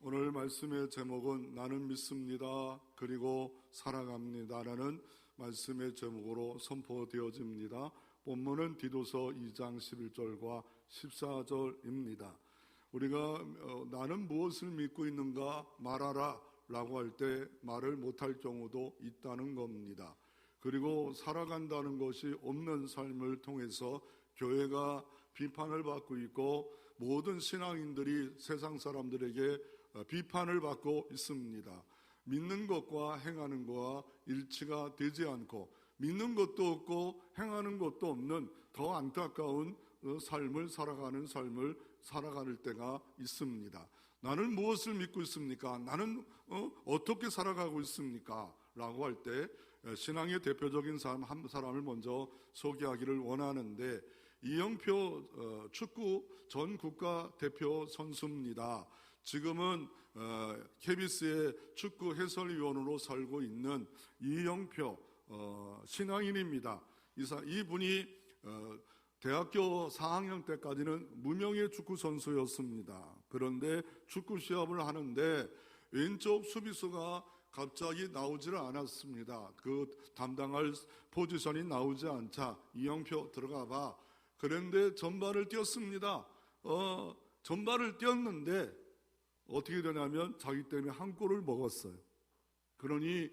오늘 말씀의 제목은 나는 믿습니다. 그리고 살아갑니다라는 말씀의 제목으로 선포되어집니다. 본문은 디도서 2장 11절과 14절입니다. 우리가 나는 무엇을 믿고 있는가 말하라 라고 할 때 말을 못할 경우도 있다는 겁니다. 그리고 살아간다는 것이 없는 삶을 통해서 교회가 비판을 받고 있고 모든 신앙인들이 세상 사람들에게 비판을 받고 있습니다. 믿는 것과 행하는 것과 일치가 되지 않고 믿는 것도 없고 행하는 것도 없는 더 안타까운 삶을 살아가는 때가 있습니다. 나는 무엇을 믿고 있습니까? 나는 어떻게 살아가고 있습니까? 라고 할 때 신앙의 대표적인 사람 한 사람을 먼저 소개하기를 원하는데, 이영표 축구 전 국가대표 선수입니다. 지금은 KBS의 축구 해설위원으로 살고 있는 이영표 신앙인입니다. 이분이 대학교 4학년 때까지는 무명의 축구 선수였습니다. 그런데 축구 시합을 하는데 왼쪽 수비수가 갑자기 나오지를 않았습니다. 그 담당할 포지션이 나오지 않자 이영표 들어가 봐. 그런데 전반을 뛰었습니다. 전반을 뛰었는데 어떻게 되냐면 자기 때문에 한 골을 먹었어요. 그러니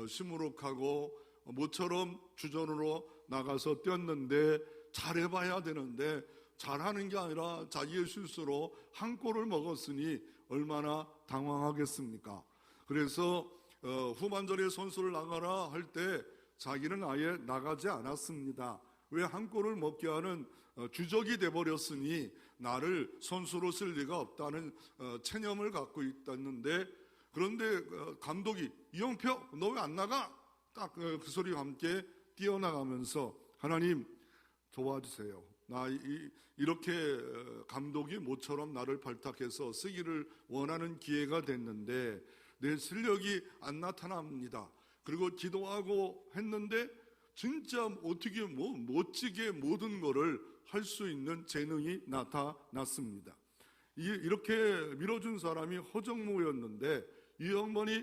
시무룩하고 모처럼 주전으로 나가서 뛰었는데 잘해봐야 되는데 잘하는 게 아니라 자기의 실수로 한 골을 먹었으니 얼마나 당황하겠습니까? 그래서 후반전에 선수를 나가라 할 때 자기는 아예 나가지 않았습니다. 왜 한 골을 먹게 하는 주적이 돼버렸으니 나를 선수로 쓸 리가 없다는 체념을 갖고 있었는데, 그런데 감독이 이영표 너 왜 안 나가? 딱 그 소리와 함께 뛰어나가면서 하나님 도와주세요. 나 이렇게 감독이 모처럼 나를 발탁해서 쓰기를 원하는 기회가 됐는데 내 실력이 안 나타납니다. 그리고 기도하고 했는데 진짜 어떻게 멋지게 모든 거를 할 수 있는 재능이 나타났습니다. 이렇게 밀어준 사람이 허정무였는데 이 양반이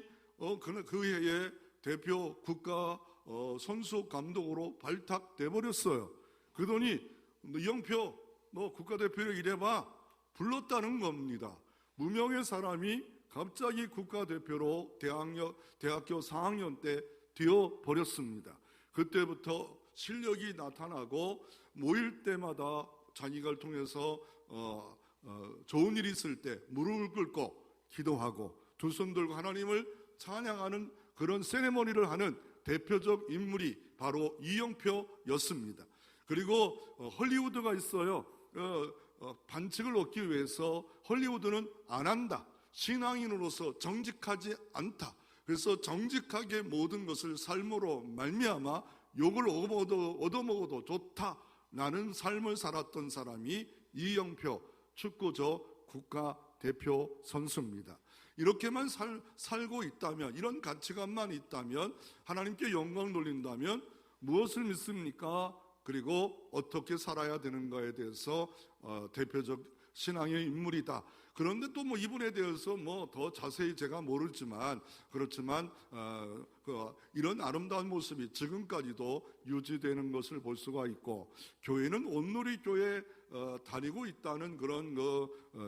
그 해에 대표 국가 선수 감독으로 발탁돼 버렸어요. 그러더니 이영표 너 국가대표로 일해봐 불렀다는 겁니다. 무명의 사람이 갑자기 국가대표로 대학교 4학년 때 되어버렸습니다. 그때부터 실력이 나타나고 모일 때마다 자기가 통해서 좋은 일이 있을 때 무릎을 꿇고 기도하고 두 손 들고 하나님을 찬양하는 그런 세레머니를 하는 대표적 인물이 바로 이영표였습니다. 그리고 헐리우드가 있어요. 반칙을 얻기 위해서 헐리우드는 안 한다. 신앙인으로서 정직하지 않다. 그래서 정직하게 모든 것을 삶으로 말미암아 욕을 얻어먹어도 좋다라는 삶을 살았던 사람이 이영표 축구조 국가대표 선수입니다. 이렇게만 살고 있다면, 이런 가치관만 있다면, 하나님께 영광 돌린다면 무엇을 믿습니까? 그리고 어떻게 살아야 되는가에 대해서 대표적 신앙의 인물이다. 그런데 또 이분에 대해서 더 자세히 제가 모르지만 그렇지만 이런 아름다운 모습이 지금까지도 유지되는 것을 볼 수가 있고, 교회는 온누리 교회 다니고 있다는 그런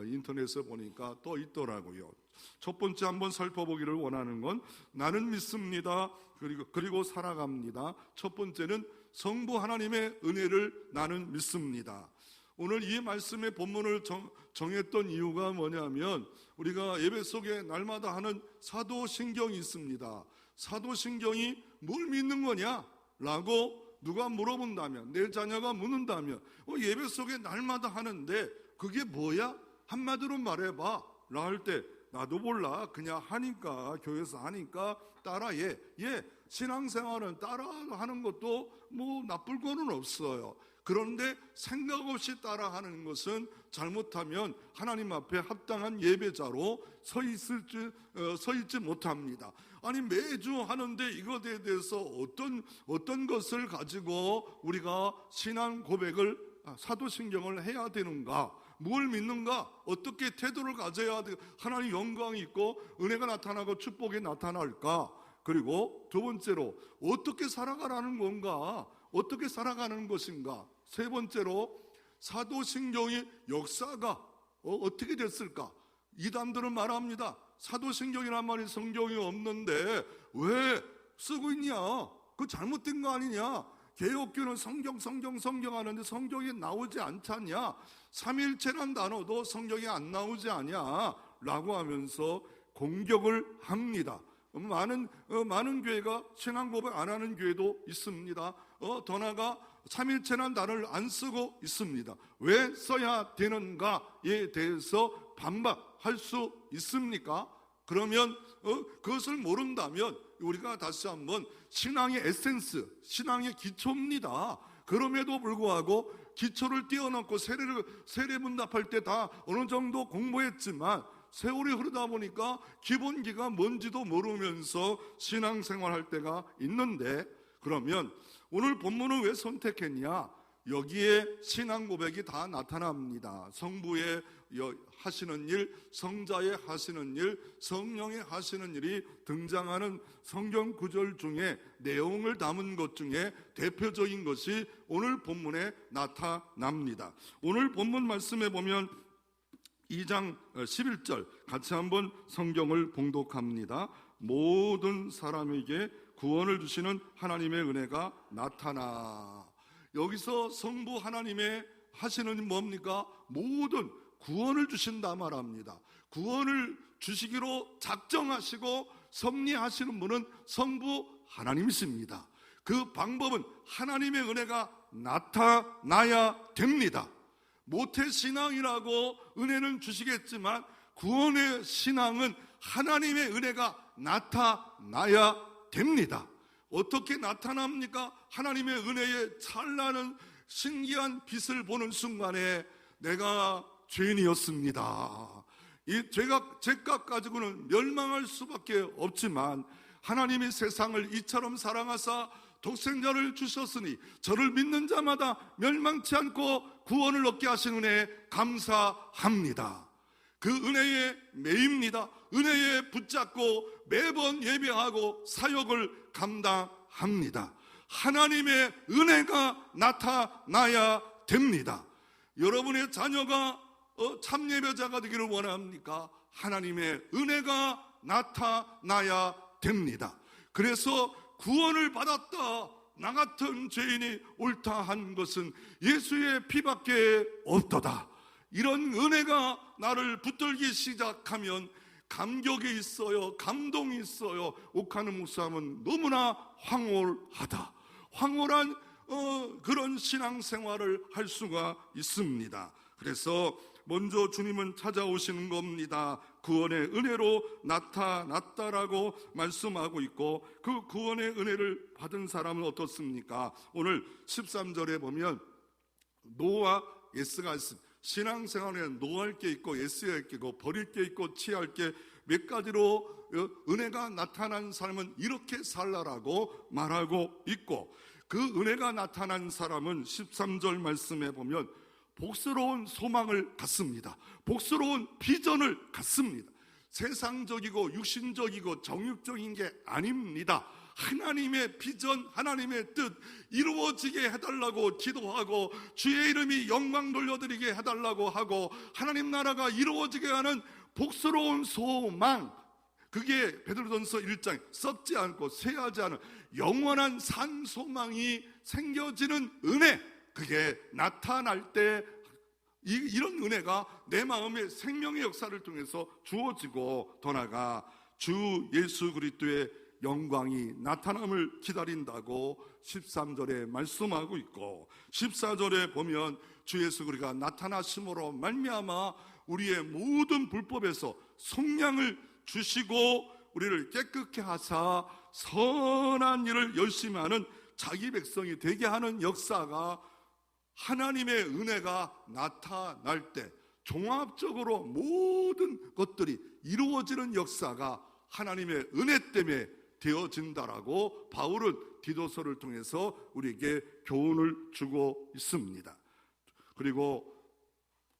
인터넷에 보니까 또 있더라고요. 첫 번째 한번 살펴보기를 원하는 건 나는 믿습니다. 그리고 살아갑니다. 첫 번째는 성부 하나님의 은혜를 나는 믿습니다. 오늘 이 말씀의 본문을 정했던 이유가 뭐냐면, 우리가 예배 속에 날마다 하는 사도신경이 있습니다. 사도신경이 뭘 믿는 거냐? 라고 누가 물어본다면, 내 자녀가 묻는다면 예배 속에 날마다 하는데 그게 뭐야? 한마디로 말해봐 라 할 때 나도 몰라, 그냥 하니까, 교회에서 하니까 따라해. 신앙생활은 따라하는 것도 나쁠 거는 없어요. 그런데 생각 없이 따라하는 것은 잘못하면 하나님 앞에 합당한 예배자로 서 있지 못합니다. 아니 매주 하는데 이것에 대해서 어떤 것을 가지고 우리가 신앙 고백을 사도신경을 해야 되는가? 뭘 믿는가? 어떻게 태도를 가져야 하나님 영광이 있고 은혜가 나타나고 축복이 나타날까? 그리고 두 번째로 어떻게 살아가라는 건가? 어떻게 살아가는 것인가? 세 번째로 사도신경의 역사가 어떻게 됐을까? 이단들은 말합니다. 사도신경이란 말이 성경이 없는데 왜 쓰고 있냐? 그거 잘못된 거 아니냐? 개혁교는 성경 하는데 성경이 나오지 않잖냐? 삼일체란 단어도 성경에 안 나오지 않냐? 라고 하면서 공격을 합니다. 많은 교회가 신앙 고백 안 하는 교회도 있습니다. 더 나아가 삼일체란 단어를 안 쓰고 있습니다. 왜 써야 되는가에 대해서 반박할 수 있습니까? 그러면 그것을 모른다면 우리가 다시 한번 신앙의 에센스, 신앙의 기초입니다. 그럼에도 불구하고 기초를 띄워놓고 세례문답할 때 다 어느 정도 공부했지만 세월이 흐르다 보니까 기본기가 뭔지도 모르면서 신앙생활할 때가 있는데, 그러면 오늘 본문은 왜 선택했냐? 여기에 신앙 고백이 다 나타납니다. 성부의 하시는 일, 성자의 하시는 일, 성령의 하시는 일이 등장하는 성경 구절 중에 내용을 담은 것 중에 대표적인 것이 오늘 본문에 나타납니다. 오늘 본문 말씀에 보면 2장 11절 같이 한번 성경을 봉독합니다. 모든 사람에게 구원을 주시는 하나님의 은혜가 나타나. 여기서 성부 하나님의 하시는 뭡니까? 모든 구원을 주신다 말합니다. 구원을 주시기로 작정하시고 섭리하시는 분은 성부 하나님이십니다. 그 방법은 하나님의 은혜가 나타나야 됩니다. 모태신앙이라고 은혜는 주시겠지만 구원의 신앙은 하나님의 은혜가 나타나야 됩니다. 어떻게 나타납니까? 하나님의 은혜의 찬란한 신기한 빛을 보는 순간에 내가 죄인이었습니다. 이 죄값 가지고는 멸망할 수밖에 없지만 하나님이 세상을 이처럼 사랑하사 독생자를 주셨으니 저를 믿는 자마다 멸망치 않고 구원을 얻게 하신 은혜에 감사합니다. 그 은혜에 매입니다. 은혜에 붙잡고 매번 예배하고 사역을 감당합니다. 하나님의 은혜가 나타나야 됩니다. 여러분의 자녀가 참예배자가 되기를 원합니까? 하나님의 은혜가 나타나야 됩니다. 그래서 구원을 받았다, 나 같은 죄인이 옳다 한 것은 예수의 피밖에 없도다. 이런 은혜가 나를 붙들기 시작하면 감격이 있어요. 감동이 있어요. 옥하는 목사님은 너무나 황홀하다. 황홀한 그런 신앙생활을 할 수가 있습니다. 그래서 먼저 주님은 찾아오시는 겁니다. 구원의 은혜로 나타났다라고 말씀하고 있고, 그 구원의 은혜를 받은 사람은 어떻습니까? 오늘 13절에 보면 노와 예스가 있습니다. 신앙생활에는 노할 게 있고 예스할 게 있고 버릴 게 있고 취할 게 몇 가지로 은혜가 나타난 삶은 이렇게 살라라고 말하고 있고, 그 은혜가 나타난 사람은 13절 말씀에 보면 복스러운 소망을 갖습니다. 복스러운 비전을 갖습니다. 세상적이고 육신적이고 정욕적인 게 아닙니다. 하나님의 비전, 하나님의 뜻 이루어지게 해달라고 기도하고 주의 이름이 영광 돌려드리게 해달라고 하고 하나님 나라가 이루어지게 하는 복스러운 소망, 그게 베드로전서 1장 썩지 않고 쇠하지 않은 영원한 산 소망이 생겨지는 은혜, 그게 나타날 때 이런 은혜가 내 마음의 생명의 역사를 통해서 주어지고 더 나아가 주 예수 그리스도의 영광이 나타남을 기다린다고 13절에 말씀하고 있고, 14절에 보면 주 예수 그리스도가 나타나심으로 말미암아 우리의 모든 불법에서 속량을 주시고 우리를 깨끗게 하사 선한 일을 열심히 하는 자기 백성이 되게 하는 역사가, 하나님의 은혜가 나타날 때 종합적으로 모든 것들이 이루어지는 역사가 하나님의 은혜 때문에 되어진다라고 바울은 디도서를 통해서 우리에게 교훈을 주고 있습니다. 그리고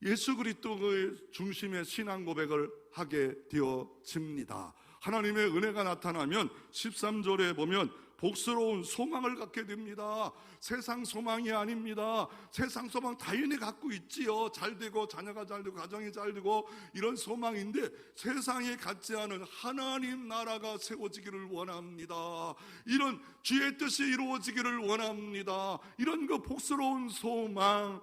예수 그리스도의 중심의 신앙 고백을 하게 되어집니다. 하나님의 은혜가 나타나면 13절에 보면 복스러운 소망을 갖게 됩니다. 세상 소망이 아닙니다. 세상 소망 당연히 갖고 있지요. 잘 되고 자녀가 잘 되고 가정이 잘 되고 이런 소망인데, 세상에 갖지 않은 하나님 나라가 세워지기를 원합니다. 이런 주의 뜻이 이루어지기를 원합니다. 이런 그 복스러운 소망,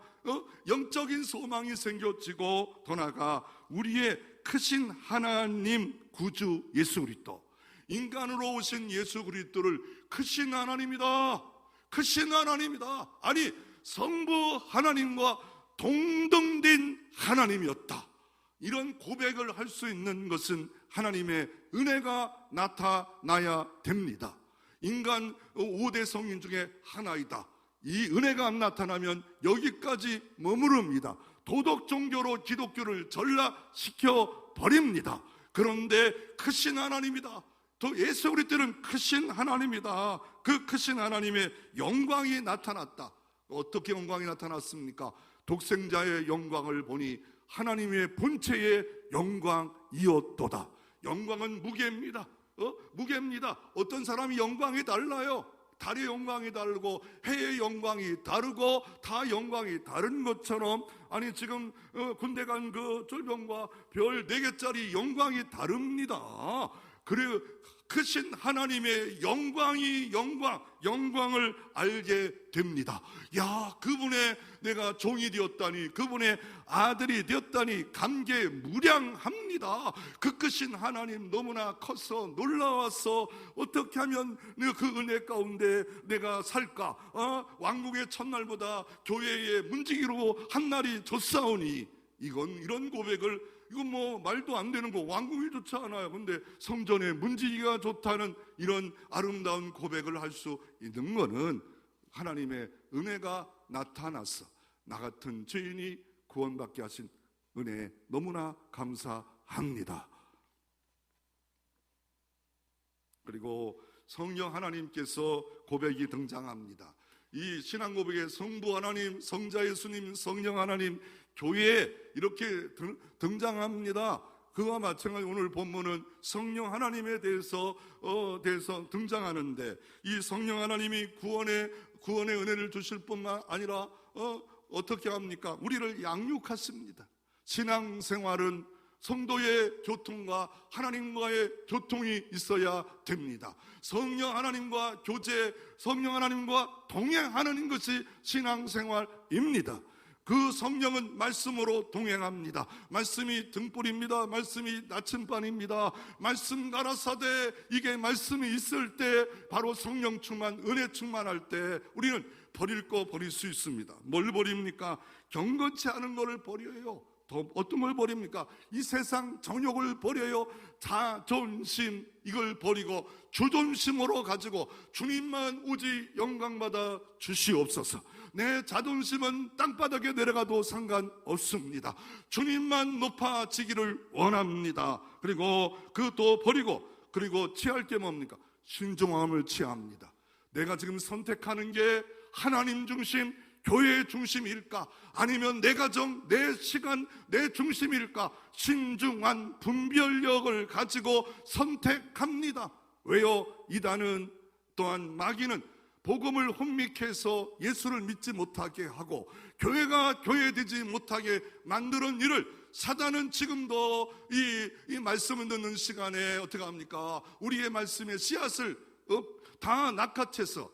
영적인 소망이 생겨지고, 더 나아가 우리의 크신 하나님 구주 예수 그리스도, 인간으로 오신 예수 그리스도를 크신 하나님이다, 크신 하나님이다, 아니 성부 하나님과 동등된 하나님이었다, 이런 고백을 할 수 있는 것은 하나님의 은혜가 나타나야 됩니다. 인간 5대 성인 중에 하나이다. 이 은혜가 안 나타나면 여기까지 머무릅니다. 도덕 종교로 기독교를 전락시켜 버립니다. 그런데 크신 하나님이다, 또 예수 그리스도는 크신 하나님이다. 그 크신 하나님의 영광이 나타났다. 어떻게 영광이 나타났습니까? 독생자의 영광을 보니 하나님의 본체의 영광이었도다. 영광은 무게입니다. 무게입니다. 어떤 사람이 영광이 달라요. 달의 영광이 다르고 해의 영광이 다르고 다 영광이 다른 것처럼, 아니 지금 군대 간 그 쫄병과 별 4개짜리 영광이 다릅니다. 그리고 크신 하나님의 영광을 알게 됩니다. 야, 그분의 내가 종이 되었다니, 그분의 아들이 되었다니 감개무량합니다. 그 크신 하나님 너무나 커서 놀라워서 어떻게 하면 그 은혜 가운데 내가 살까? 왕국의 첫날보다 교회의 문지기로 한 날이 좋사오니, 이런 고백을, 이건 뭐 말도 안 되는 거, 왕궁이 좋지 않아요. 근데 성전의 문지기가 좋다는 이런 아름다운 고백을 할 수 있는 거는 하나님의 은혜가 나타났어. 나 같은 죄인이 구원받게 하신 은혜에 너무나 감사합니다. 그리고 성령 하나님께서 고백이 등장합니다. 이 신앙 고백에 성부 하나님, 성자 예수님, 성령 하나님, 교회에 이렇게 등장합니다. 그와 마찬가지로 오늘 본문은 성령 하나님에 대해서 등장하는데, 이 성령 하나님이 구원의 은혜를 주실 뿐만 아니라 어떻게 합니까? 우리를 양육하십니다. 신앙생활은 성도의 교통과 하나님과의 교통이 있어야 됩니다. 성령 하나님과 교제, 성령 하나님과 동행하는 것이 신앙생활입니다. 그 성령은 말씀으로 동행합니다. 말씀이 등불입니다. 말씀이 나침반입니다. 말씀 가라사대, 이게 말씀이 있을 때, 바로 성령 충만, 은혜 충만할 때 우리는 버릴 거 버릴 수 있습니다. 뭘 버립니까? 경건치 않은 것을 버려요. 더 어떤 걸 버립니까? 이 세상 정욕을 버려요. 자존심, 이걸 버리고 주존심으로 가지고 주님만 오직 영광받아 주시옵소서. 내 자존심은 땅바닥에 내려가도 상관없습니다. 주님만 높아지기를 원합니다. 그리고 그것도 버리고, 그리고 취할 게 뭡니까? 신중함을 취합니다. 내가 지금 선택하는 게 하나님 중심, 교회 중심일까? 아니면 내 가정, 내 시간, 내 중심일까? 신중한 분별력을 가지고 선택합니다. 왜요? 이단은, 또한 마귀는 복음을 혼미케해서 예수를 믿지 못하게 하고 교회가 교회되지 못하게 만드는 일을 사단은 지금도 이 말씀을 듣는 시간에 어떻게 합니까? 우리의 말씀의 씨앗을 다 낚아채서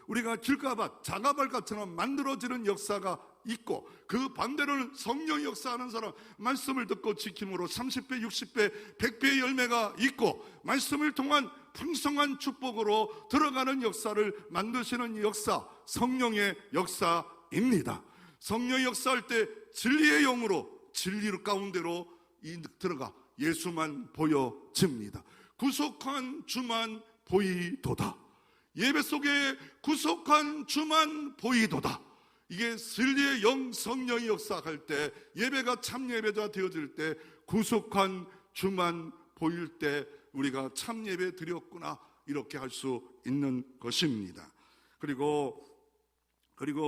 우리가 길가밭, 자가발가처럼 만들어지는 역사가 있고, 그 반대로는 성령이 역사하는 사람, 말씀을 듣고 지킴으로 30배, 60배, 100배의 열매가 있고, 말씀을 통한 풍성한 축복으로 들어가는 역사를 만드시는 역사, 성령의 역사입니다. 성령이 역사할 때 진리의 영으로, 진리 가운데로 들어가 예수만 보여집니다. 구속한 주만 보이도다. 예배 속에 구속한 주만 보이도다. 이게 진리의 영, 성령이 역사할 때, 예배가 참 예배가 되어질 때, 구속한 주만 보일 때 우리가 참 예배 드렸구나, 이렇게 할 수 있는 것입니다. 그리고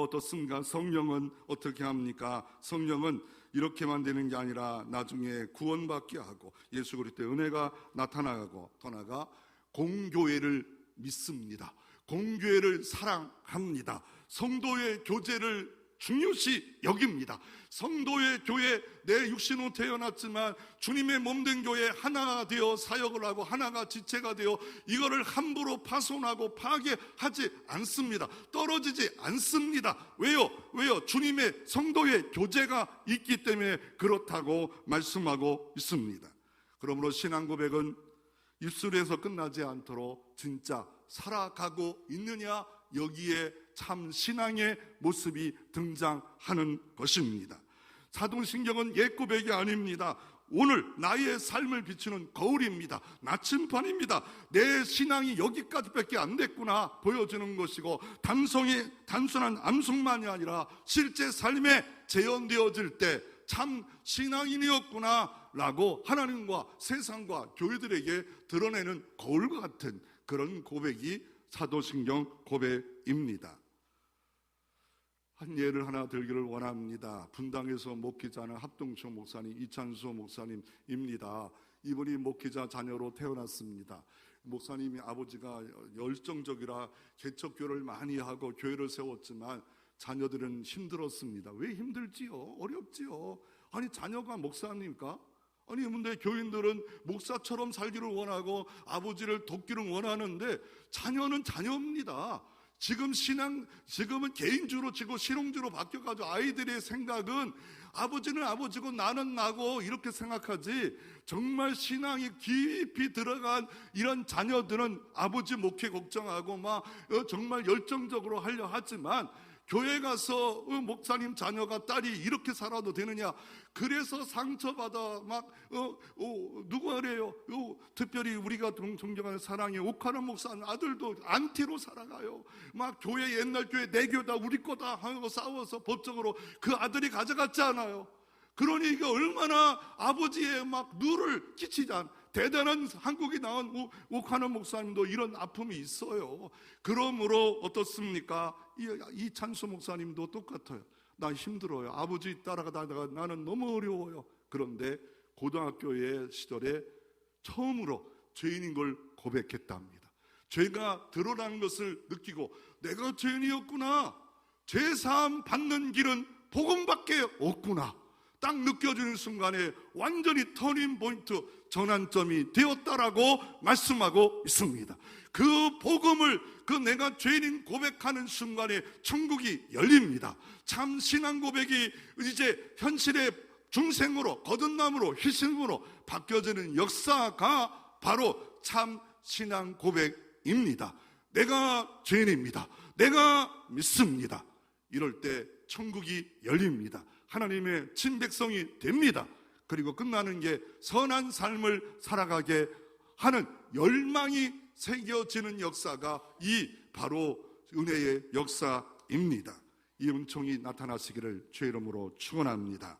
어떻습니까? 성령은 어떻게 합니까? 성령은 이렇게만 되는 게 아니라 나중에 구원받게 하고 예수 그리스도의 은혜가 나타나고 더 나아가 공교회를 믿습니다. 공교회를 사랑합니다. 성도의 교제를 중요시 여깁니다. 성도의 교회, 내 육신으로 태어났지만 주님의 몸된 교회 하나가 되어 사역을 하고 하나가 지체가 되어 이거를 함부로 파손하고 파괴하지 않습니다. 떨어지지 않습니다. 왜요? 주님의 성도의 교제가 있기 때문에 그렇다고 말씀하고 있습니다. 그러므로 신앙 고백은 입술에서 끝나지 않도록 진짜 살아가고 있느냐, 여기에 참 신앙의 모습이 등장하는 것입니다. 사도신경은 옛 고백이 아닙니다. 오늘 나의 삶을 비추는 거울입니다. 나침판입니다. 내 신앙이 여기까지밖에 안 됐구나 보여주는 것이고, 단순한 암송만이 아니라 실제 삶에 재현되어질 때 참 신앙인이었구나 라고 하나님과 세상과 교회들에게 드러내는 거울과 같은 그런 고백이 사도신경 고백입니다. 한 예를 하나 들기를 원합니다. 분당에서 목회자는 합동초 목사님, 이찬수 목사님입니다. 이분이 목회자 자녀로 태어났습니다. 목사님이 아버지가 열정적이라 개척교회를 많이 하고 교회를 세웠지만 자녀들은 힘들었습니다. 왜 힘들지요? 어렵지요. 아니 자녀가 목사입니까? 아니 근데 교인들은 목사처럼 살기를 원하고 아버지를 돕기를 원하는데 자녀는 자녀입니다. 지금은 개인주로 지고 실용주로 바뀌어가지고 아이들의 생각은 아버지는 아버지고 나는 나고 이렇게 생각하지, 정말 신앙이 깊이 들어간 이런 자녀들은 아버지 목회 걱정하고 막 정말 열정적으로 하려 하지만, 교회 가서 목사님 자녀가 딸이 이렇게 살아도 되느냐, 그래서 상처받아 막 누가 그래요? 특별히 우리가 존경하는 사랑의 옥하는 목사님 아들도 안티로 살아가요. 막 교회, 옛날 교회 내 교다 우리 거다 하고 싸워서 법적으로 그 아들이 가져갔지 않아요. 그러니 이게 얼마나 아버지의 막 누를 끼치지 않. 대단한 한국에 나온 옥하는 목사님도 이런 아픔이 있어요. 그러므로 어떻습니까? 이 찬수 목사님도 똑같아요. 나 힘들어요. 아버지 따라가다가 나는 너무 어려워요. 그런데 고등학교의 시절에 처음으로 죄인인 걸 고백했답니다. 죄가 드러나는 것을 느끼고 내가 죄인이었구나, 죄사함 받는 길은 복음밖에 없구나 딱 느껴지는 순간에 완전히 터닝 포인트, 전환점이 되었다라고 말씀하고 있습니다. 그 복음을, 그 내가 죄인인 고백하는 순간에 천국이 열립니다. 참 신앙 고백이 이제 현실의 중생으로, 거듭남으로, 희생으로 바뀌어지는 역사가 바로 참 신앙 고백입니다. 내가 죄인입니다. 내가 믿습니다. 이럴 때 천국이 열립니다. 하나님의 친백성이 됩니다. 그리고 끝나는 게 선한 삶을 살아가게 하는 열망이 새겨지는 역사가 이 바로 은혜의 역사입니다. 이 은총이 나타나시기를 주의 이름으로 축원합니다.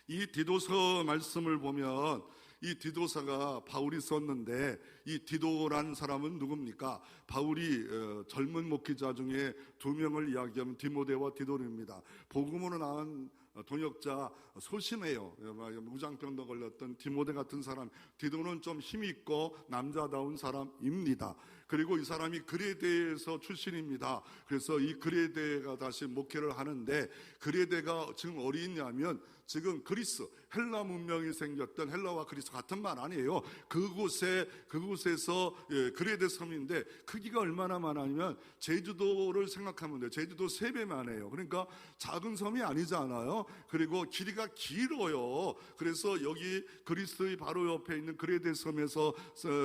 이 디도서 말씀을 보면 이 디도서가 바울이 썼는데, 이 디도라는 사람은 누굽니까? 바울이 젊은 목회자 중에 두 명을 이야기하면 디모데와 디도입니다. 복음으로 나온 동역자, 소심해요. 무장병도 걸렸던 디모데 같은 사람. 디도는 좀 힘있고 남자다운 사람입니다. 그리고 이 사람이 그레데에서 출신입니다. 그래서 이 그레데가 다시 목회를 하는데, 그레데가 지금 어디 있냐면 지금 그리스, 헬라 문명이 생겼던, 헬라와 그리스 같은 말 아니에요. 그곳에서 그레데 섬인데 크기가 얼마나 많으면 제주도를 생각하면 돼요. 제주도 3배만 해요. 그러니까 작은 섬이 아니잖아요. 그리고 길이가 길어요. 그래서 여기 그리스의 바로 옆에 있는 그레데 섬에서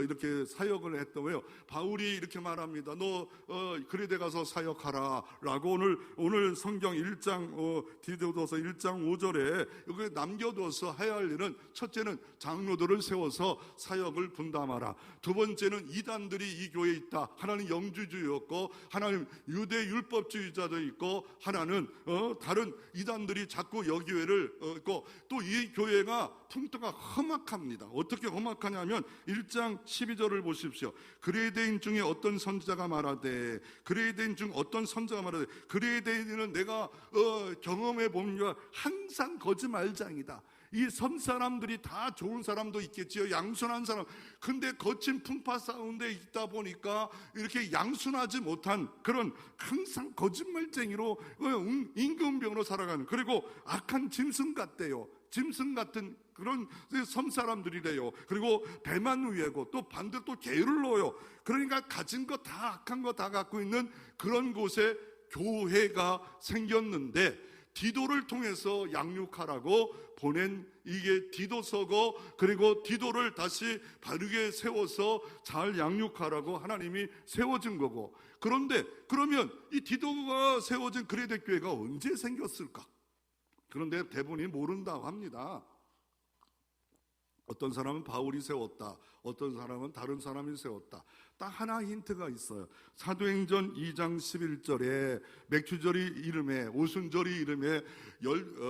이렇게 사역을 했던 거예요. 바울이 이렇게 말합니다. 너 그레데 가서 사역하라 라고 오늘 성경 1장 디도서 1장 5절에 여기 남겨둬서 해야 할 일은, 첫째는 장로들을 세워서 사역을 분담하라. 두 번째는 이단들이 이 교회에 있다. 하나는 영주주의였고, 하나는 유대 율법주의자도 있고, 하나는 다른 이단들이 자꾸 여교회를 있고, 또 이 교회가 풍토가 험악합니다. 어떻게 험악하냐면 1장 12절을 보십시오. 그레데인 중에 어떤 선지자가 말하되, 그레데인 중 어떤 선지자가 말하되, 그레데인은 내가 경험해 보면 항상 거짓말장이다. 이 선 사람들이 다 좋은 사람도 있겠지요, 양순한 사람. 근데 거친 풍파 가운데 있다 보니까 이렇게 양순하지 못한 그런 항상 거짓말쟁이로 임금병으로 살아가는, 그리고 악한 짐승 같대요. 짐승 같은 그런 섬 사람들이래요. 그리고 배만 위에고 또 반대로 또 게을러요. 그러니까 가진 거 다, 악한 거 다 갖고 있는 그런 곳에 교회가 생겼는데, 디도를 통해서 양육하라고 보낸 이게 디도서고, 그리고 디도를 다시 바르게 세워서 잘 양육하라고 하나님이 세워준 거고. 그런데 그러면 이 디도가 세워진 그레데 교회가 언제 생겼을까? 그런데 대부분이 모른다고 합니다. 어떤 사람은 바울이 세웠다, 어떤 사람은 다른 사람이 세웠다. 딱 하나 힌트가 있어요. 사도행전 2장 11절에 맥주절이 이름에, 오순절이 이름에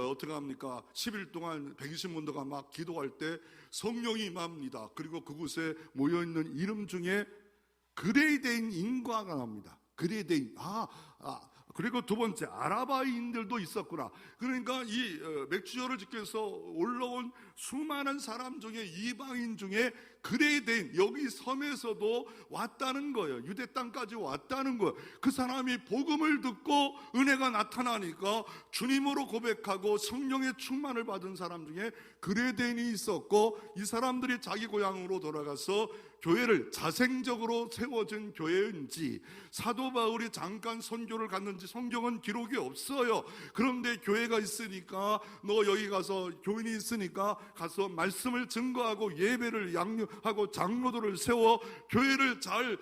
어떻게 합니까? 10일 동안 120문도가 막 기도할 때 성령이 임합니다. 그리고 그곳에 모여있는 이름 중에 그레데인 인과가 나옵니다. 그레데인. 그리고 두 번째, 아라바인들도 있었구나. 그러니까 이 맥주절을 지켜서 올라온 수많은 사람 중에, 이방인 중에 그레데인, 여기 섬에서도 왔다는 거예요. 유대 땅까지 왔다는 거예요. 그 사람이 복음을 듣고 은혜가 나타나니까 주님으로 고백하고 성령의 충만을 받은 사람 중에 그레데인이 있었고, 이 사람들이 자기 고향으로 돌아가서 교회를 자생적으로 세워진 교회인지, 사도 바울이 잠깐 선교를 갔는지 성경은 기록이 없어요. 그런데 교회가 있으니까, 너 여기 가서, 교인이 있으니까 가서 말씀을 증거하고 예배를 양육하고 장로들을 세워 교회를 잘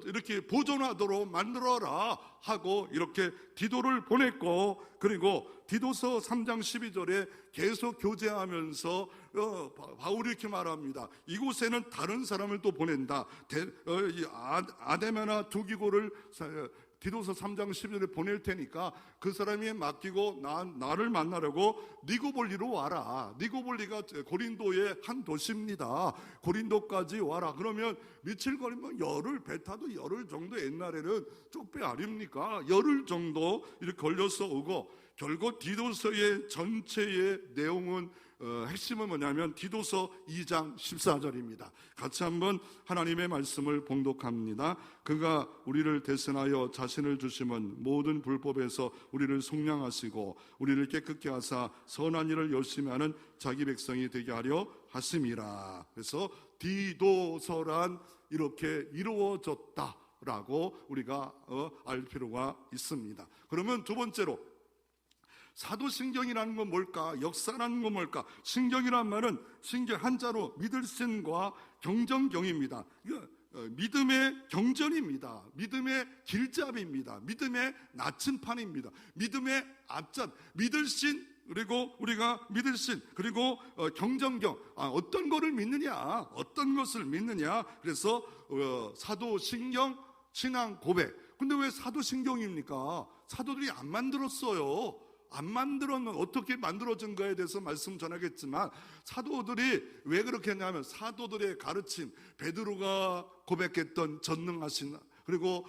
이렇게 보존하도록 만들어라 하고 이렇게 디도를 보냈고, 그리고 디도서 3장 12절에 계속 교제하면서 바울이 이렇게 말합니다. 이곳에는 다른 사람을 또 보낸다. 아데메나 두기고를 디도서 3장 12절에 보낼 테니까 그 사람이 맡기고 나를 만나려고 니고볼리로 와라. 니고볼리가 고린도의 한 도시입니다. 고린도까지 와라. 그러면 며칠 걸리면 열흘, 배 타도 열흘 정도, 옛날에는 쪽배 아닙니까? 열흘 정도 이렇게 걸려서 오고, 결국 디도서의 전체의 내용은 핵심은 뭐냐면 디도서 2장 14절입니다. 같이 한번 하나님의 말씀을 봉독합니다. 그가 우리를 대신하여 자신을 주심은 모든 불법에서 우리를 속량하시고 우리를 깨끗게 하사 선한 일을 열심히 하는 자기 백성이 되게 하려 하심이라. 그래서 디도서란 이렇게 이루어졌다라고 우리가 알 필요가 있습니다. 그러면 두 번째로, 사도신경이라는 건 뭘까? 역사라는 건 뭘까? 신경이란 말은 신경 한자로 믿을신과 경전경입니다. 믿음의 경전입니다. 믿음의 길잡이입니다. 믿음의 나침판입니다. 믿음의 앞잡, 믿을신, 그리고 우리가 믿을신, 그리고 경전경. 어떤 거를 믿느냐, 어떤 것을 믿느냐. 그래서 사도신경, 신앙 고백. 근데 왜 사도신경입니까? 사도들이 안 만들었어요. 안 만들었는, 어떻게 만들어진가에 대해서 말씀 전하겠지만, 사도들이 왜 그렇게 했냐면 사도들의 가르침, 베드로가 고백했던 전능하신, 그리고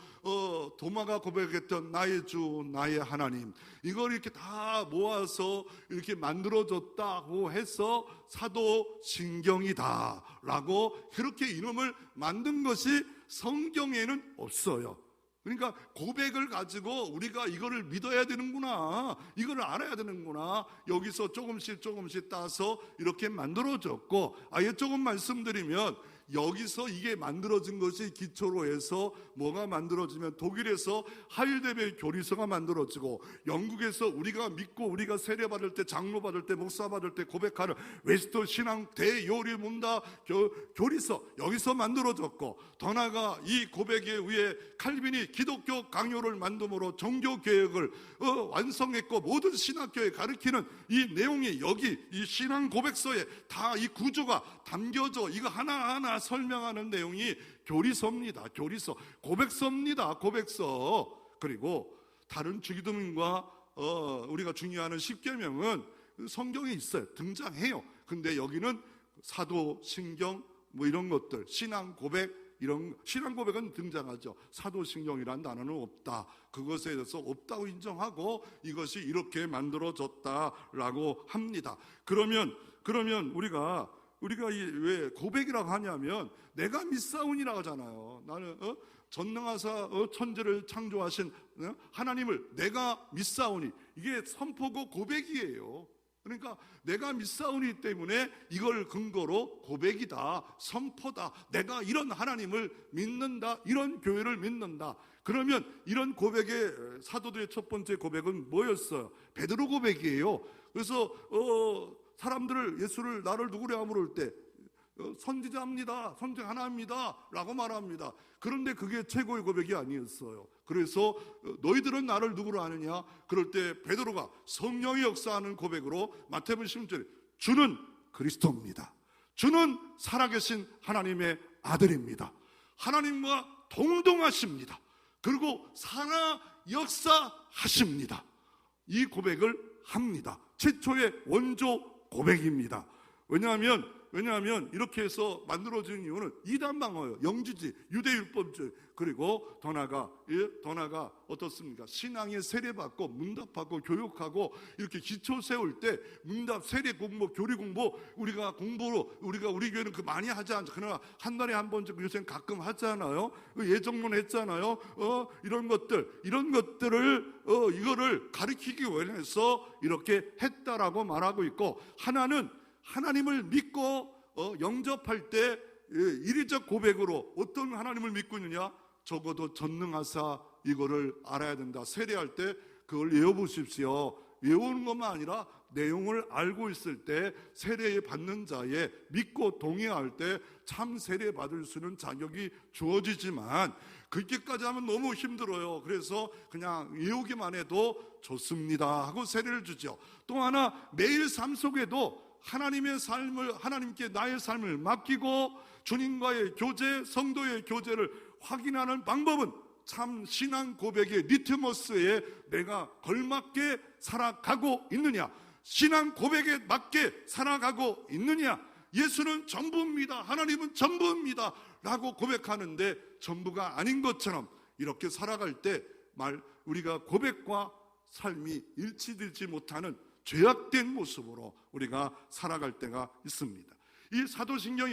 도마가 고백했던 나의 주 나의 하나님, 이걸 이렇게 다 모아서 이렇게 만들어졌다고 해서 사도신경이다 라고 그렇게 이름을 만든 것이 성경에는 없어요. 그러니까 고백을 가지고 우리가 이거를 믿어야 되는구나, 이거를 알아야 되는구나, 여기서 조금씩 따서 이렇게 만들어졌고, 아예 조금 말씀드리면 여기서 이게 만들어진 것이 기초로 해서 뭐가 만들어지면 독일에서 하일대별 교리서가 만들어지고 영국에서 우리가 믿고 우리가 세례받을 때 장로 받을 때 목사 받을 때 고백하는 웨스터 신앙 대요리 문답 교리서 여기서 만들어졌고, 더 나아가 이 고백에 의해 칼빈이 기독교 강요를 만듦으로 종교 개혁을 완성했고, 모든 신학교에 가르치는 이 내용이 여기 이 신앙 고백서에 다 이 구조가 담겨져 이거 하나하나 설명하는 내용이 교리서입니다. 교리서, 고백서입니다. 고백서. 그리고 다른 주기도문과 우리가 중요하는 십계명은 성경에 있어요. 등장해요. 근데 여기는 사도신경 뭐 이런 것들, 신앙 고백, 이런 신앙 고백은 등장하죠. 사도신경이란 단어는 없다. 그것에 대해서 없다고 인정하고 이것이 이렇게 만들어졌다라고 합니다. 그러면 우리가 왜 고백이라고 하냐면, 내가 믿사오니라고 하잖아요. 나는 전능하사 천지를 창조하신 하나님을 내가 믿사오니, 이게 선포고 고백이에요. 그러니까 내가 믿사오니 때문에 이걸 근거로 고백이다, 선포다, 내가 이런 하나님을 믿는다, 이런 교회를 믿는다. 그러면 이런 고백의 사도들의 첫 번째 고백은 뭐였어요? 베드로 고백이에요. 그래서 사람들을 예수를 나를 누구랴 물을 때 선지자입니다, 선지자 하나입니다 라고 말합니다. 그런데 그게 최고의 고백이 아니었어요. 그래서 너희들은 나를 누구로 아느냐? 그럴 때 베드로가 성령의 역사하는 고백으로 마태복음 16절에 주는 그리스도입니다, 주는 살아계신 하나님의 아들입니다, 하나님과 동동하십니다, 그리고 살아 역사하십니다, 이 고백을 합니다. 최초의 원조 고백입니다. 왜냐하면 이렇게 해서 만들어진 이유는 이단 방어예요. 영지지, 유대율법주의, 그리고 더 나아가 어떻습니까? 신앙에 세례받고 문답하고 교육하고 이렇게 기초 세울 때 문답, 세례 공부, 교리 공부 우리가 우리 교회는 그 많이 하지 않죠. 그러나 한 달에 한 번씩 요새는 가끔 하잖아요. 예정론 했잖아요. 이런 것들을 이거를 가르치기 위해서 이렇게 했다라고 말하고 있고, 하나는 하나님을 믿고 영접할 때 이리적 고백으로 어떤 하나님을 믿고 있느냐? 적어도 전능하사 이거를 알아야 된다. 세례할 때 그걸 외워보십시오. 외우는 것만 아니라 내용을 알고 있을 때 세례 받는 자의 믿고 동의할 때 참 세례 받을 수 있는 자격이 주어지지만, 그렇게까지 하면 너무 힘들어요. 그래서 그냥 외우기만 해도 좋습니다 하고 세례를 주죠. 또 하나, 매일 삶 속에도 하나님께 나의 삶을 맡기고 주님과의 교제, 성도의 교제를 확인하는 방법은 참 신앙 고백의 리트머스에 내가 걸맞게 살아가고 있느냐, 신앙 고백에 맞게 살아가고 있느냐. 예수는 전부입니다, 하나님은 전부입니다 라고 고백하는데 전부가 아닌 것처럼 이렇게 살아갈 때 우리가 고백과 삶이 일치되지 못하는 죄악된 모습으로 우리가 살아갈 때가 있습니다. 이 사도신경의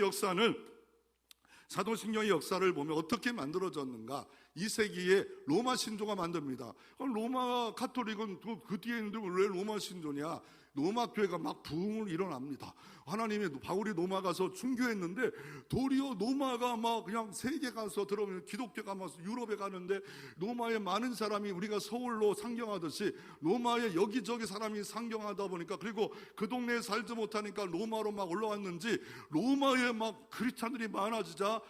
역사를 보면 어떻게 만들어졌는가? 2세기에 로마 신조가 만듭니다. 로마 가톨릭은 그 뒤에 있는데 왜 로마 신조냐? 로마 교회가 막 부흥을 일어납니다. 하나님의 바울이 로마 가서 순교했는데 도리어 로마가 막 그냥 세계 가서 들어오면 기독교가 막 유럽에 가는데 로마에 많은 사람이 우리가 서울로 상경하듯이 로마에 여기저기 사람이 상경하다 보니까, 그리고 그 동네에 살지 못하니까 로마로 막 올라왔는지 로마에 막 크리스찬들이 많아지자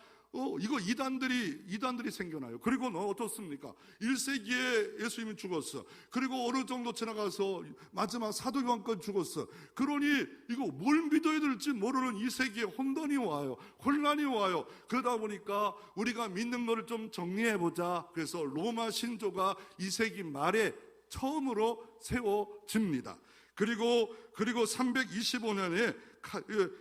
이거 이단들이 생겨나요. 그리고 어떻습니까? 1세기에 예수님이 죽었어. 그리고 어느 정도 지나가서 마지막 사도 요한까지 죽었어. 그러니 이거 뭘 믿어야 될지 모르는 2세기에 혼란이 와요. 그러다 보니까 우리가 믿는 거를 좀 정리해보자. 그래서 로마 신조가 2세기 말에 처음으로 세워집니다. 그리고 325년에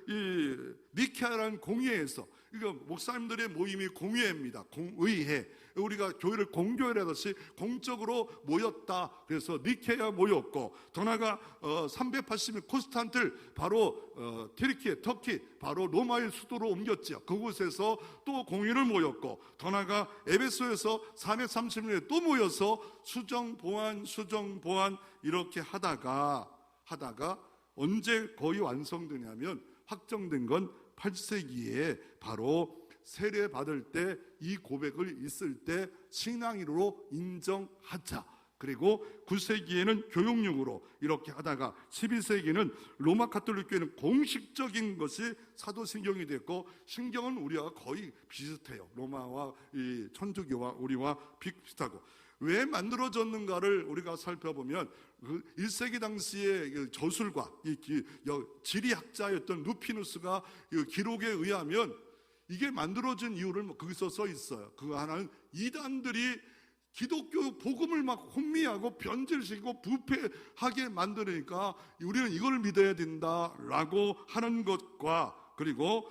이 니케아라는 공회에서, 이거 목사님들의 모임이 공회입니다. 공의회. 우리가 교회를 공교회를 하듯이 공적으로 모였다. 그래서 니케아 모였고, 더 나아가 380년 콘스탄틀, 바로 터키 바로 로마의 수도로 옮겼죠. 그곳에서 또 공회를 모였고, 더 나아가 에베소에서 430년에 또 모여서 수정 보완 이렇게 하다가 언제 거의 완성되냐면 확정된 건 8세기에 바로 세례 받을 때 이 고백을 있을 때 신앙인으로 인정하자. 그리고 9세기에는 교육용으로 이렇게 하다가 12세기는 로마 가톨릭 교회는 공식적인 것이 사도신경이 됐고, 신경은 우리와 거의 비슷해요. 로마와 이 천주교와 우리와 비슷하고. 왜 만들어졌는가를 우리가 살펴보면 그 1세기 당시의 저술가, 지리학자였던 루피누스가 기록에 의하면 이게 만들어진 이유를 거기서 써 있어요. 그거 하나는 이단들이 기독교 복음을 막 혼미하고 변질시키고 부패하게 만드니까 우리는 이걸 믿어야 된다라고 하는 것과, 그리고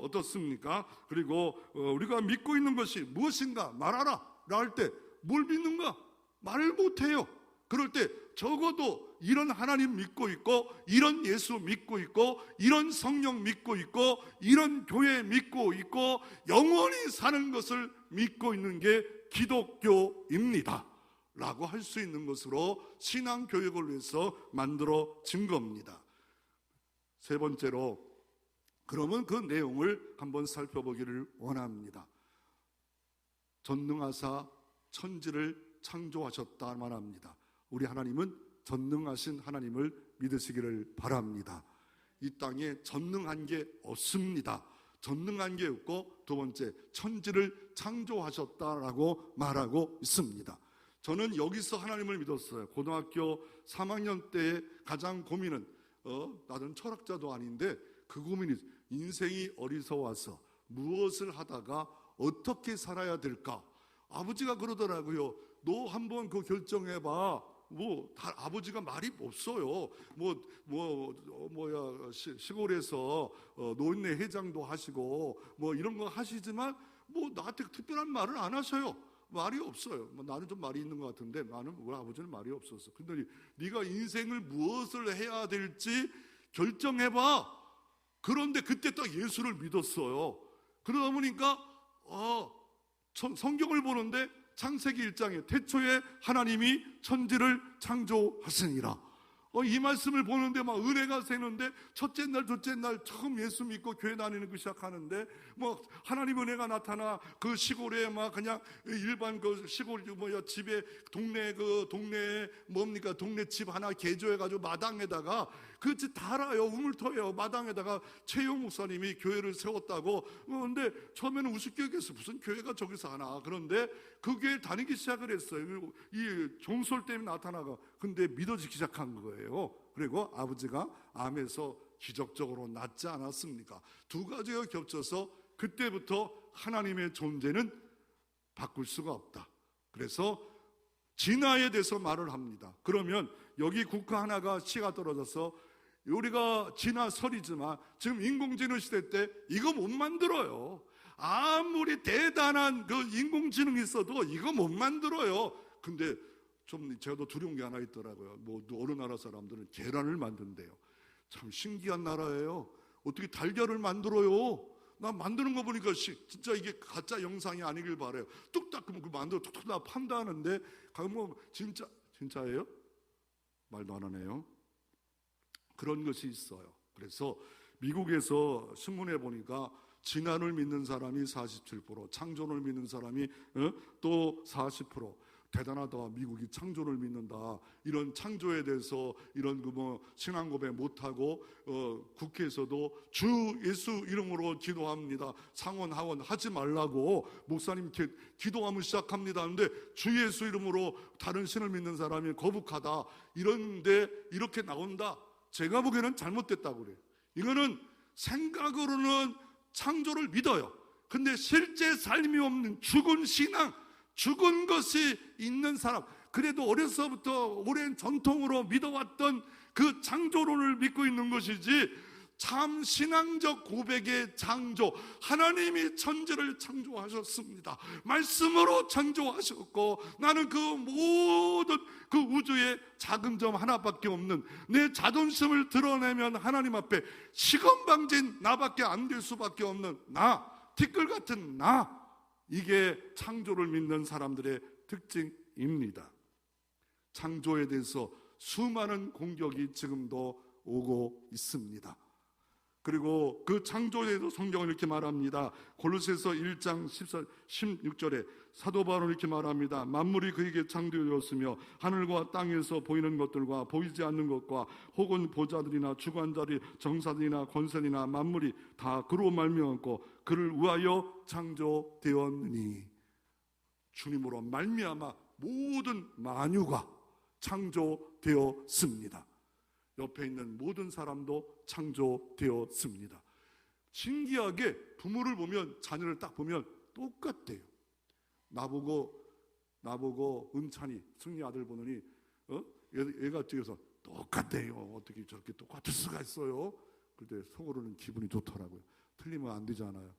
어떻습니까? 그리고 우리가 믿고 있는 것이 무엇인가 말하라 할 때 뭘 믿는가? 말을 못해요. 그럴 때 적어도 이런 하나님 믿고 있고, 이런 예수 믿고 있고, 이런 성령 믿고 있고, 이런 교회 믿고 있고, 영원히 사는 것을 믿고 있는 게 기독교입니다 라고 할 수 있는 것으로 신앙교육을 위해서 만들어진 겁니다. 세 번째로, 그러면 그 내용을 한번 살펴보기를 원합니다. 전능하사 천지를 창조하셨다만 합니다. 우리 하나님은 전능하신 하나님을 믿으시기를 바랍니다. 이 땅에 전능한 게 없습니다. 전능한 게 없고, 두 번째, 천지를 창조하셨다라고 말하고 있습니다. 저는 여기서 하나님을 믿었어요. 고등학교 3학년 때 가장 고민은 나는 철학자도 아닌데 그 고민이 인생이 어리석어서 무엇을 하다가 어떻게 살아야 될까? 아버지가 그러더라고요. 너 한번 그 결정해봐. 아버지가 말이 없어요. 시골에서 노인네 회장도 하시고 이런 거 하시지만 나한테 특별한 말을 안 하셔요. 말이 없어요. 나는 좀 말이 있는 것 같은데 우리 아버지는 말이 없었어. 근데 네가 인생을 무엇을 해야 될지 결정해봐. 그런데 그때 딱 예수를 믿었어요. 그러다 보니까 성경을 보는데 창세기 1장에 태초에 하나님이 천지를 창조하시니라. 이 말씀을 보는데 막 은혜가 새는데, 첫째 날 둘째 날 처음 예수 믿고 교회 다니는 거 시작하는데 하나님 은혜가 나타나 그 시골에 막 그냥 일반 그 시골 집에 동네 동네 집 하나 개조해가지고 마당에다가 그 집 다 알아요. 우물터예요. 마당에다가 최용 목사님이 교회를 세웠다고. 근데 처음에는 우습게 여겼어요. 무슨 교회가 저기서 하나. 그런데 그 교회 다니기 시작을 했어요. 이 종솔 때문에 나타나가. 근데 믿어지기 시작한 거예요. 그리고 아버지가 암에서 기적적으로 낫지 않았습니까? 두 가지가 겹쳐서 그때부터 하나님의 존재는 바꿀 수가 없다. 그래서 진화에 대해서 말을 합니다. 그러면 여기 국가 하나가 씨가 떨어져서 우리가 진화설이지만 지금 인공지능 시대 때 이거 못 만들어요. 아무리 대단한 그 인공지능이 있어도 이거 못 만들어요. 근데 좀 제가 더 두려운 게 하나 있더라고요. 어느 나라 사람들은 계란을 만든대요. 참 신기한 나라예요. 어떻게 달걀을 만들어요? 나 만드는 거 보니까 진짜 이게 가짜 영상이 아니길 바래요. 뚝딱 그러면 그 만들어 툭툭 나 판다는데 가면 진짜예요? 말도 안 하네요. 그런 것이 있어요. 그래서 미국에서 신문에 보니까 진화를 믿는 사람이 47%, 창조를 믿는 사람이 또 40%. 대단하다. 미국이 창조를 믿는다. 이런 창조에 대해서 이런 신앙 고백 못하고 국회에서도 주 예수 이름으로 기도합니다. 상원 하원 하지 말라고 목사님 기도하면 시작합니다. 그런데 주 예수 이름으로 다른 신을 믿는 사람이 거북하다. 이런데 이렇게 나온다. 제가 보기에는 잘못됐다고 그래요. 이거는 생각으로는 창조를 믿어요. 근데 실제 삶이 없는 죽은 신앙, 죽은 것이 있는 사람, 그래도 어려서부터 오랜 전통으로 믿어왔던 그 창조론을 믿고 있는 것이지, 참 신앙적 고백의 창조, 하나님이 천지를 창조하셨습니다. 말씀으로 창조하셨고, 나는 그 모든 그 우주의 작은 점 하나밖에 없는 내 자존심을 드러내면 하나님 앞에 시건방진 나밖에 안 될 수밖에 없는 나, 티끌 같은 나, 이게 창조를 믿는 사람들의 특징입니다. 창조에 대해서 수많은 공격이 지금도 오고 있습니다. 그리고 그 창조에도 성경은 이렇게 말합니다. 골로새서 1장 16절에 사도 바울은 이렇게 말합니다. 만물이 그에게 창조되었으며 하늘과 땅에서 보이는 것들과 보이지 않는 것과 혹은 보좌들이나 주관자리 정사들이나 권세이나 만물이 다 그로 말미암고 그를 위하여 창조되었느니, 주님으로 말미암아 모든 만유가 창조되었습니다. 옆에 있는 모든 사람도 창조되었습니다. 신기하게 부모를 보면, 자녀를 딱 보면 똑같대요. 나보고 은찬이, 승리 아들 보더니 얘가 뒤에서 똑같대요. 어떻게 저렇게 똑같을 수가 있어요? 그때 속으로는 기분이 좋더라고요. 틀리면 안 되잖아요.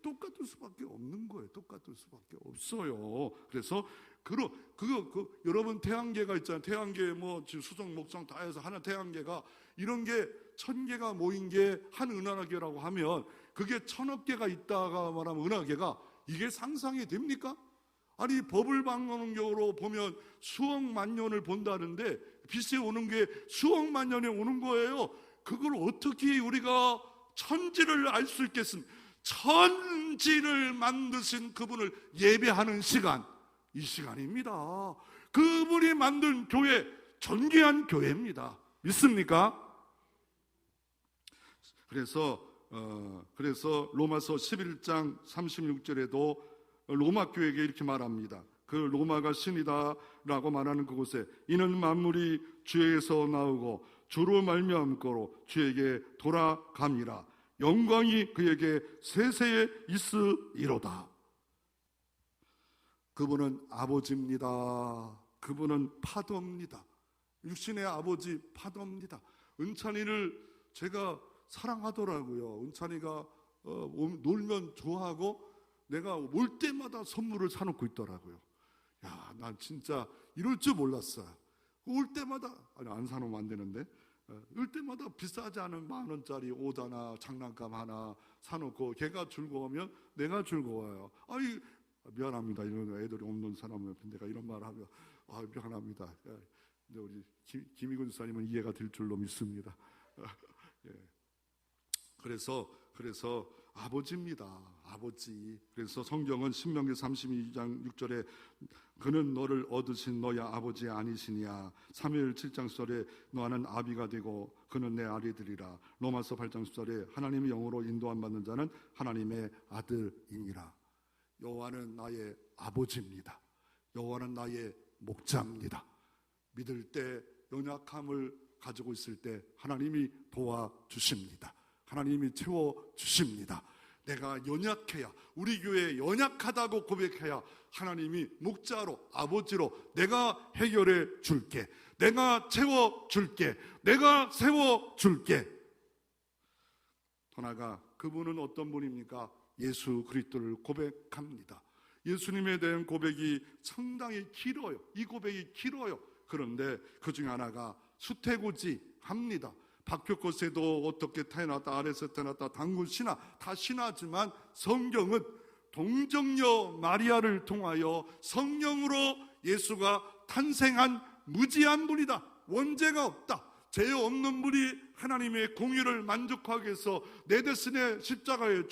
똑같을 수밖에 없는 거예요. 똑같을 수밖에 없어요. 그래서 여러분 태양계가 있잖아요. 태양계 지금 수성 목성 다 해서 하나 태양계가, 이런 게 1000개가 모인 게 한 은하계라고 하면 그게 1000억 개가 있다가 말하면 은하계가, 이게 상상이 됩니까? 아니, 버블방광경으로 보면 수억만 년을 본다는데 빛이 오는 게 수억만 년에 오는 거예요. 그걸 어떻게 우리가 천지를 알 수 있겠습니까? 천지를 만드신 그분을 예배하는 시간, 이 시간입니다. 그분이 만든 교회, 존귀한 교회입니다. 믿습니까? 그래서 로마서 11장 36절에도 로마 교회에게 이렇게 말합니다. 그 로마가 신이다 라고 말하는 그곳에 이는 만물이 주에게서 나오고 주로 말미암고 주에게 돌아감이라. 영광이 그에게 세세에 있으리로다. 그분은 아버지입니다. 그분은 파더입니다. 육신의 아버지 파더입니다. 은찬이를 제가 사랑하더라고요. 은찬이가 놀면 좋아하고 내가 올 때마다 선물을 사놓고 있더라고요. 야, 난 진짜 이럴 줄 몰랐어요. 올 때마다, 아니 안 사놓으면 안 되는데, 올 때마다 비싸지 않은 10,000원짜리 옷 하나, 장난감 하나 사놓고 걔가 즐거우면 내가 즐거워요. 아이, 미안합니다. 이런 애들이 없는 사람은 내가 이런 말 하면 미안합니다. 근데 우리 김희근 수사님은 이해가 될 줄로 믿습니다. 예. 그래서 아버지입니다. 아버지. 그래서 성경은 신명기 32장 6절에 그는 너를 얻으신 너의 아버지 아니시냐. 사무엘 7장 10절에 너는 아비가 되고 그는 내 아들이라. 로마서 8장 10절에 하나님의 영으로 인도함 받는 자는 하나님의 아들이니라. 여호와는 나의 아버지입니다. 여호와는 나의 목자입니다. 믿을 때, 연약함을 가지고 있을 때 하나님이 도와주십니다. 하나님이 채워주십니다. 내가 연약해야, 우리 교회에 연약하다고 고백해야 하나님이 목자로, 아버지로 내가 해결해 줄게, 내가 채워줄게, 내가 세워줄게. 더 나아가 그분은 어떤 분입니까? 예수 그리스도를 고백합니다. 예수님에 대한 고백이 상당히 길어요. 이 고백이 길어요. 그런데 그 중에 하나가 수태고지합니다. 박효꽃에도 어떻게 태어났다, 아래서 태어났다, 단군 신하, 다 신하지만 성경은 동정녀 마리아를 통하여 성령으로 예수가 탄생한 무지한 분이다. 원죄가 없다. 죄 없는 분이 하나님의 공의를 만족하기 위해서 내 대신에 십자가에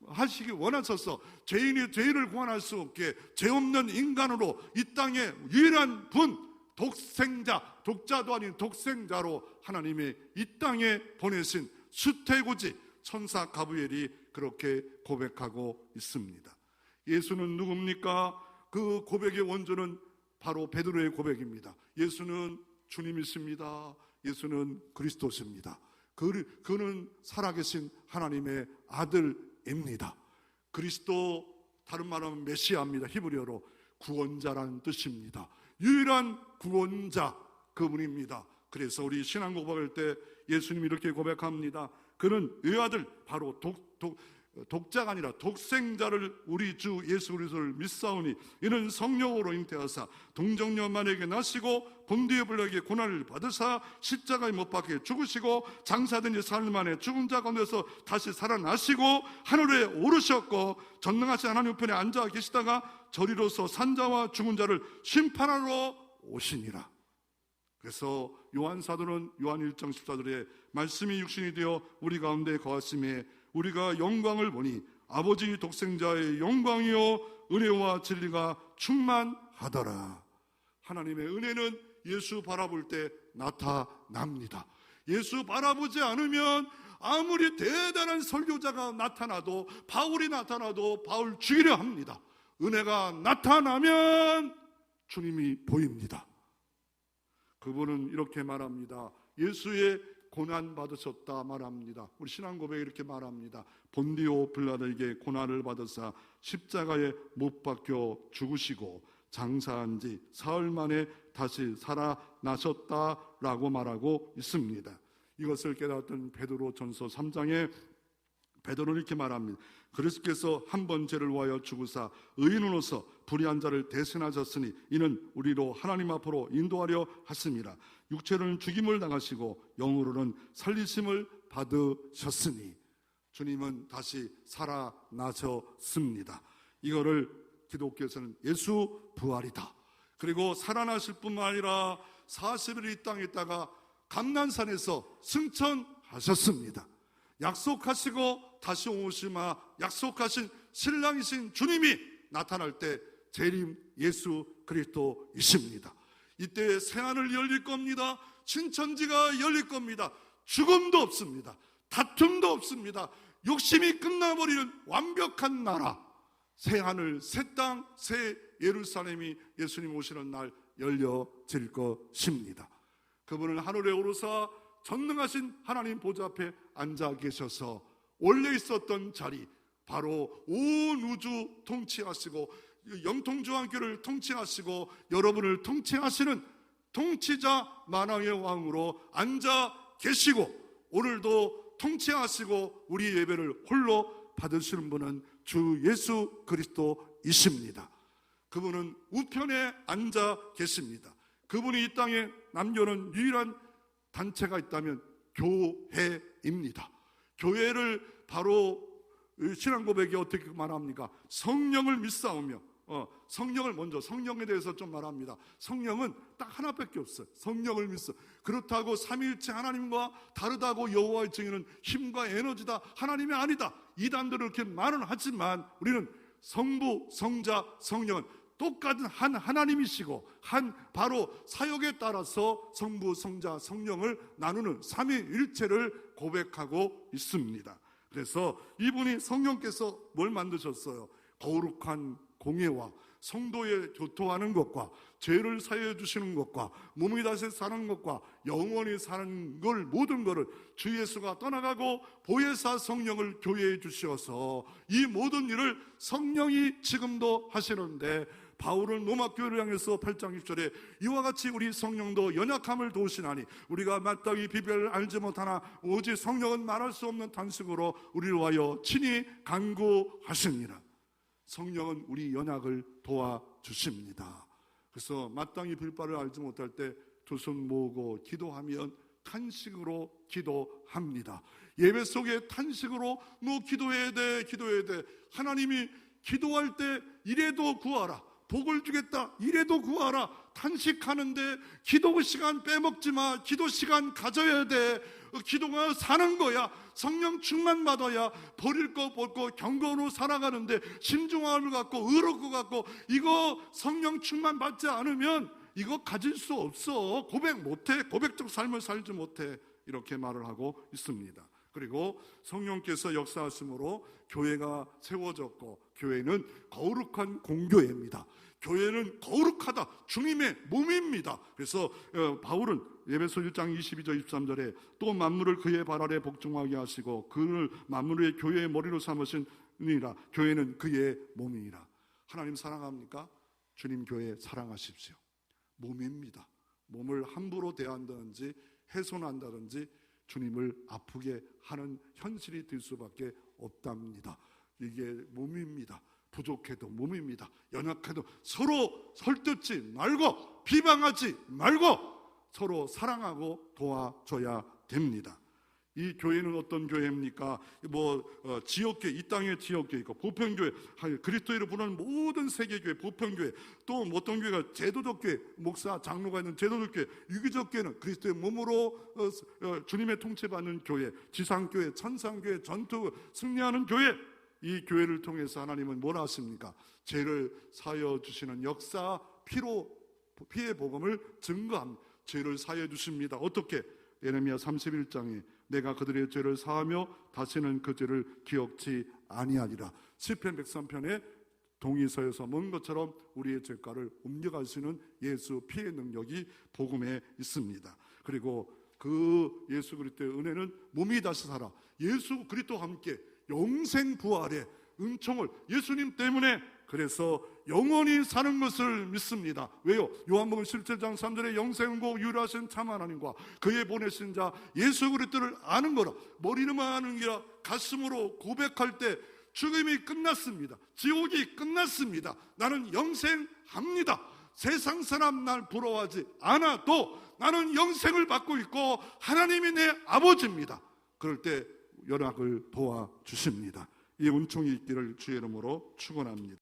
하시기 원하셔서 죄인이 죄를 구원할 수 없게 죄 없는 인간으로 이 땅에 유일한 분, 독생자, 독자도 아닌 독생자로 하나님이 이 땅에 보내신 수태고지 천사 가브리엘이 그렇게 고백하고 있습니다. 예수는 누굽니까? 그 고백의 원조는 바로 베드로의 고백입니다. 예수는 주님이십니다. 예수는 그리스도십니다. 그는 살아계신 하나님의 아들입니다. 그리스도, 다른 말하면 메시아입니다. 히브리어로 구원자라는 뜻입니다. 유일한 구원자, 그분입니다. 그래서 우리 신앙 고백할 때 예수님이 이렇게 고백합니다. 그는 외아들, 바로 독자가 아니라 독생자를 우리 주 예수 그리스도를 믿사오니 이는 성령으로 잉태하사 동정녀만에게 나시고 본디의 불에게 고난을 받으사 십자가에 못 박혀 죽으시고 장사된 지 사흘 만에 죽은 자 가운데서 다시 살아나시고 하늘에 오르셨고 전능하신 하나님 편에 앉아 계시다가 저리로서 산자와 죽은 자를 심판하러 오시니라. 그래서 요한 사도는 요한 1장 14절에 말씀이 육신이 되어 우리 가운데 거하심에 우리가 영광을 보니 아버지 독생자의 영광이요 은혜와 진리가 충만하더라. 하나님의 은혜는 예수 바라볼 때 나타납니다. 예수 바라보지 않으면 아무리 대단한 설교자가 나타나도, 바울이 나타나도 바울 죽이려 합니다. 은혜가 나타나면 주님이 보입니다. 그분은 이렇게 말합니다. 예수의 고난 받으셨다 말합니다. 우리 신앙 고백에 이렇게 말합니다. 본디오 빌라도에게 고난을 받으사 십자가에 못 박혀 죽으시고 장사한 지 사흘 만에 다시 살아나셨다라고 말하고 있습니다. 이것을 깨달았던 베드로전서 3장에 베드로는 이렇게 말합니다. 그리스도께서 한 번 죄를 위하여 죽으사 의인으로서 불의한 자를 대신하셨으니 이는 우리로 하나님 앞으로 인도하려 하심이라. 육체로는 죽임을 당하시고 영으로는 살리심을 받으셨으니 주님은 다시 살아나셨습니다. 이거를 기독교에서는 예수 부활이다. 그리고 살아나실 뿐만 아니라 40일 이 땅에 있다가 감난산에서 승천하셨습니다. 약속하시고 다시 오시마 약속하신 신랑이신 주님이 나타날 때 재림 예수 그리스도이십니다. 이때 새하늘 열릴 겁니다. 신천지가 열릴 겁니다. 죽음도 없습니다. 다툼도 없습니다. 욕심이 끝나버리는 완벽한 나라, 새하늘, 새 땅, 새 예루살렘이 예수님 오시는 날 열려질 것입니다. 그분은 하늘에 오르사 전능하신 하나님 보좌 앞에 앉아 계셔서 원래 있었던 자리, 바로 온 우주 통치하시고 영통주왕교를 통치하시고 여러분을 통치하시는 통치자 만왕의 왕으로 앉아 계시고 오늘도 통치하시고 우리 예배를 홀로 받으시는 분은 주 예수 그리스도이십니다. 그분은 우편에 앉아 계십니다. 그분이 이 땅에 남겨놓은 유일한 단체가 있다면 교회입니다. 교회를 바로 신앙 고백이 어떻게 말합니까? 성령을 믿사오며 성령을 먼저 성령에 대해서 좀 말합니다. 성령은 딱 하나밖에 없어요. 성령을 믿어. 그렇다고 삼위일체 하나님과 다르다고 여호와의 증인은 힘과 에너지다, 하나님이 아니다, 이단들은 이렇게 말은 하지만 우리는 성부, 성자, 성령은 똑같은 한 하나님이시고 한 바로 사역에 따라서 성부, 성자, 성령을 나누는 삼위일체를 고백하고 있습니다. 그래서 이분이 성령께서 뭘 만드셨어요? 거룩한 공예와 성도의 교통하는 것과 죄를 사해 주시는 것과 몸이 다시 사는 것과 영원히 사는 걸 모든 것을 주 예수가 떠나가고 보혜사 성령을 교회에 주셔서 이 모든 일을 성령이 지금도 하시는데, 바울은 로마교회를 향해서 8장 6절에 이와 같이 우리 성령도 연약함을 도우시나니 우리가 마땅히 비별을 알지 못하나 오직 성령은 말할 수 없는 탄식으로 우리를 위하여 친히 간구하시니라. 성령은 우리 연약을 도와주십니다. 그래서 마땅히 빌바를 알지 못할 때 두 손 모으고 기도하면 탄식으로 기도합니다. 예배 속에 탄식으로 너 기도해야 돼. 하나님이 기도할 때 이래도 구하라, 복을 주겠다, 이래도 구하라, 탄식하는데 기도 시간 빼먹지 마. 기도 시간 가져야 돼. 기도가 사는 거야. 성령 충만 받아야 버릴 거 벗고 경건으로 살아가는데 신중함을 갖고 의롭고 갖고 이거 성령 충만 받지 않으면 이거 가질 수 없어. 고백 못해. 고백적 삶을 살지 못해. 이렇게 말을 하고 있습니다. 그리고 성령께서 역사하심으로 교회가 세워졌고, 교회는 거룩한 공교회입니다. 교회는 거룩하다, 주님의 몸입니다. 그래서 바울은 에베소 1장 22절 23절에 또 만물을 그의 발 아래 복종하게 하시고 그를 만물의 교회의 머리로 삼으시니라. 교회는 그의 몸이니라. 하나님 사랑합니까? 주님 교회 사랑하십시오. 몸입니다. 몸을 함부로 대한다든지 훼손한다든지 주님을 아프게 하는 현실이 될 수밖에 없답니다. 이게 몸입니다. 부족해도 몸입니다. 연약해도 서로 설득지 말고 비방하지 말고 서로 사랑하고 도와줘야 됩니다. 이 교회는 어떤 교회입니까? 지역교회, 이 땅의 지역교회 있고, 보편교회, 그리스도인을 부르는 모든 세계교회, 보편교회, 또 어떤 교회가 제도적 교회, 목사, 장로가 있는 제도적 교회, 유기적 교회는 그리스도의 몸으로 주님의 통치받는 교회, 지상교회, 천상교회, 전투 승리하는 교회. 이 교회를 통해서 하나님은 뭐라 하십니까? 죄를 사하여 주시는 역사, 피의 복음을 증거합니다. 죄를 사하여 주십니다. 어떻게? 예레미야 31장에 내가 그들의 죄를 사하며 다시는 그 죄를 기억지 아니하리라. 시편 103편에 동이서에서 먼 것처럼 우리의 죄가를 옮겨갈 수 있는 예수 피의 능력이 복음에 있습니다. 그리고 그 예수 그리스도의 은혜는 몸이 다시 살아 예수 그리스도와 함께 영생 부활의 은총을 예수님 때문에 그래서 영원히 사는 것을 믿습니다. 왜요? 요한복음 17장 3절에 영생고 유일하신 참 하나님과 그의 보내신 자 예수 그리스도를 아는 거라. 머리로만 아는 게 아니라 가슴으로 고백할 때 죽음이 끝났습니다. 지옥이 끝났습니다. 나는 영생합니다. 세상 사람 날 부러워하지 않아도 나는 영생을 받고 있고 하나님이 내 아버지입니다. 그럴 때 연약을 도와주십니다. 이 은총이 있기를 주의 이름으로 축원합니다.